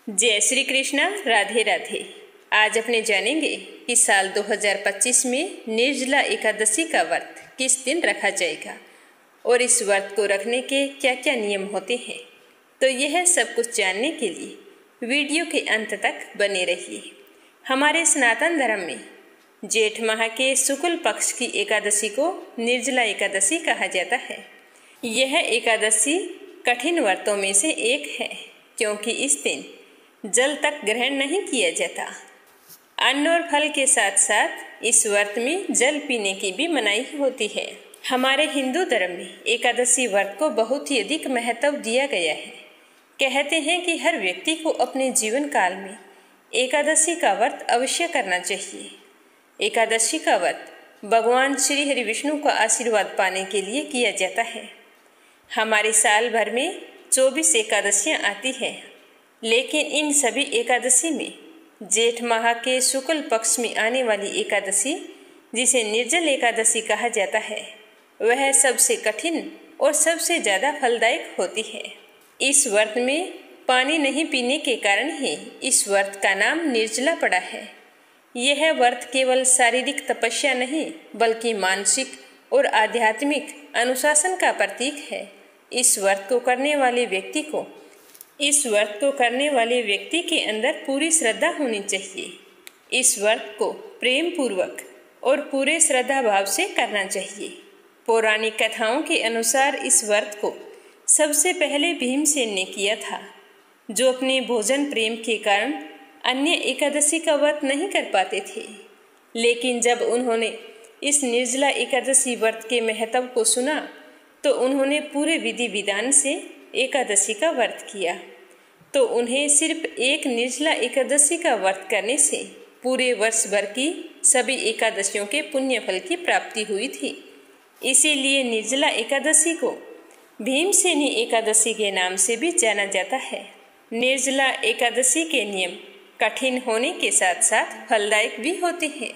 जय श्री कृष्णा, राधे राधे। आज अपने जानेंगे कि साल 2025 में निर्जला एकादशी का व्रत किस दिन रखा जाएगा और इस व्रत को रखने के क्या क्या नियम होते हैं। तो यह सब कुछ जानने के लिए वीडियो के अंत तक बने रहिए। हमारे सनातन धर्म में जेठ माह के शुक्ल पक्ष की एकादशी को निर्जला एकादशी कहा जाता है। यह एकादशी कठिन व्रतों में से एक है, क्योंकि इस दिन जल तक ग्रहण नहीं किया जाता। अन्न और फल के साथ साथ इस व्रत में जल पीने की भी मनाही होती है। हमारे हिंदू धर्म में एकादशी व्रत को बहुत ही अधिक महत्व दिया गया है। कहते हैं कि हर व्यक्ति को अपने जीवन काल में एकादशी का व्रत अवश्य करना चाहिए। एकादशी का व्रत भगवान श्री हरि विष्णु का आशीर्वाद पाने के लिए किया जाता है। हमारे साल भर में 24 एकादशियाँ आती हैं, लेकिन इन सभी एकादशी में जेठ माह के शुक्ल पक्ष में आने वाली एकादशी, जिसे निर्जल एकादशी कहा जाता है, वह सबसे कठिन और सबसे ज़्यादा फलदायक होती है। इस व्रत में पानी नहीं पीने के कारण ही इस व्रत का नाम निर्जला पड़ा है। यह व्रत केवल शारीरिक तपस्या नहीं, बल्कि मानसिक और आध्यात्मिक अनुशासन का प्रतीक है। इस व्रत को करने वाले व्यक्ति के अंदर पूरी श्रद्धा होनी चाहिए। इस व्रत को प्रेम पूर्वक और पूरे श्रद्धा भाव से करना चाहिए। पौराणिक कथाओं के अनुसार इस व्रत को सबसे पहले भीमसेन ने किया था, जो अपने भोजन प्रेम के कारण अन्य एकादशी का व्रत नहीं कर पाते थे। लेकिन जब उन्होंने इस निर्जला एकादशी व्रत के महत्व को सुना, तो उन्होंने पूरे विधि विधान से एकादशी का व्रत किया। तो उन्हें सिर्फ एक निर्जला एकादशी का व्रत करने से पूरे वर्ष भर की सभी एकादशियों के पुण्य फल की प्राप्ति हुई थी। इसीलिए निर्जला एकादशी को भीमसेनी एकादशी के नाम से भी जाना जाता है। निर्जला एकादशी के नियम कठिन होने के साथ साथ फलदायक भी होते हैं।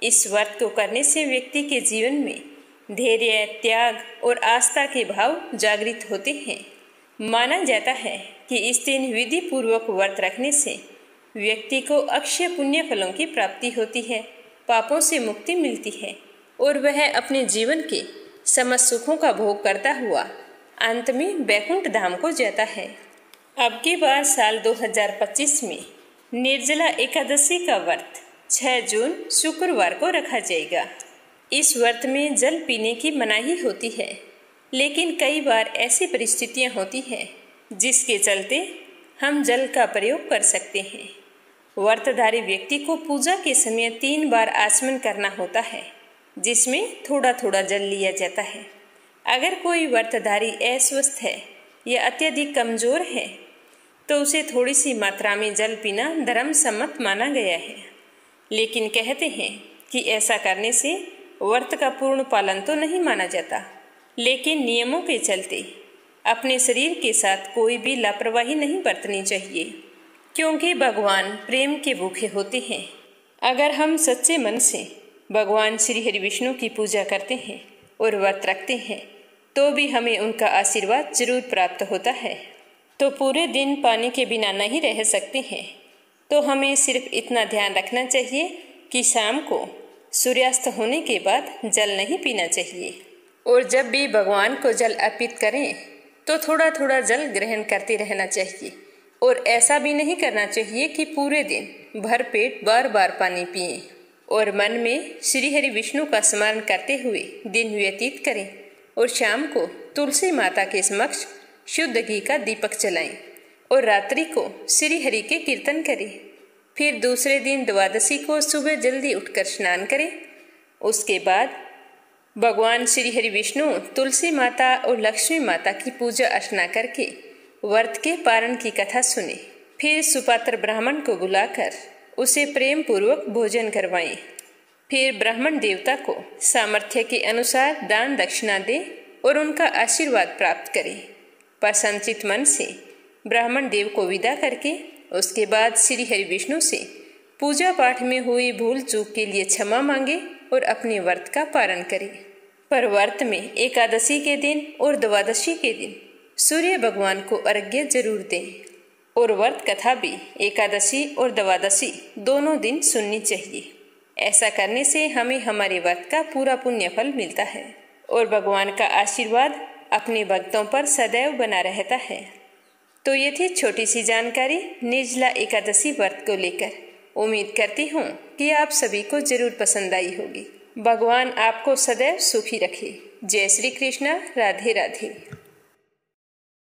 इस व्रत को करने से व्यक्ति के जीवन में धैर्य, त्याग और आस्था के भाव जागृत होते हैं। माना जाता है कि इस दिन विधि पूर्वक व्रत रखने से व्यक्ति को अक्षय पुण्य फलों की प्राप्ति होती है, पापों से मुक्ति मिलती है और वह अपने जीवन के समस्त सुखों का भोग करता हुआ अंत में वैकुंठ धाम को जाता है। अब की बार साल 2025 में निर्जला एकादशी का व्रत 6 जून शुक्रवार को रखा जाएगा। इस व्रत में जल पीने की मनाही होती है, लेकिन कई बार ऐसी परिस्थितियां होती हैं जिसके चलते हम जल का प्रयोग कर सकते हैं। व्रतधारी व्यक्ति को पूजा के समय 3 बार आचमन करना होता है, जिसमें थोड़ा थोड़ा जल लिया जाता है। अगर कोई व्रतधारी अस्वस्थ है या अत्यधिक कमजोर है, तो उसे थोड़ी सी मात्रा में जल पीना धर्म सम्मत माना गया है। लेकिन कहते हैं कि ऐसा करने से व्रत का पूर्ण पालन तो नहीं माना जाता, लेकिन नियमों के चलते अपने शरीर के साथ कोई भी लापरवाही नहीं बरतनी चाहिए, क्योंकि भगवान प्रेम के भूखे होते हैं। अगर हम सच्चे मन से भगवान श्री हरि विष्णु की पूजा करते हैं और व्रत रखते हैं, तो भी हमें उनका आशीर्वाद जरूर प्राप्त होता है। तो पूरे दिन पानी के बिना नहीं रह सकते हैं, तो हमें सिर्फ इतना ध्यान रखना चाहिए कि शाम को सूर्यास्त होने के बाद जल नहीं पीना चाहिए। और जब भी भगवान को जल अर्पित करें, तो थोड़ा थोड़ा जल ग्रहण करते रहना चाहिए। और ऐसा भी नहीं करना चाहिए कि पूरे दिन भर पेट बार बार पानी पिएं और मन में श्री हरि विष्णु का स्मरण करते हुए दिन व्यतीत करें। और शाम को तुलसी माता के समक्ष शुद्ध घी का दीपक जलाएं और रात्रि को श्री हरि के कीर्तन करें। फिर दूसरे दिन द्वादशी को सुबह जल्दी उठकर स्नान करें। उसके बाद भगवान श्री हरि विष्णु, तुलसी माता और लक्ष्मी माता की पूजा अर्चना करके व्रत के पारण की कथा सुने। फिर सुपात्र ब्राह्मण को बुलाकर उसे प्रेम पूर्वक भोजन करवाएं। फिर ब्राह्मण देवता को सामर्थ्य के अनुसार दान दक्षिणा दें और उनका आशीर्वाद प्राप्त करें। प्रसन्नचित मन से ब्राह्मण देव को विदा करके उसके बाद श्री हरि विष्णु से पूजा पाठ में हुई भूल चूक के लिए क्षमा मांगे और अपने व्रत का पारण करें। पर व्रत में एकादशी के दिन और द्वादशी के दिन सूर्य भगवान को अर्घ्य जरूर दें। और व्रत कथा भी एकादशी और द्वादशी दोनों दिन सुननी चाहिए। ऐसा करने से हमें हमारे व्रत का पूरा पुण्य फल मिलता है और भगवान का आशीर्वाद अपने भक्तों पर सदैव बना रहता है। तो ये थी छोटी सी जानकारी निर्जला एकादशी व्रत को लेकर। उम्मीद करती हूँ कि आप सभी को जरूर पसंद आई होगी। भगवान आपको सदैव सुखी रखे। जय श्री कृष्ण। राधे राधे।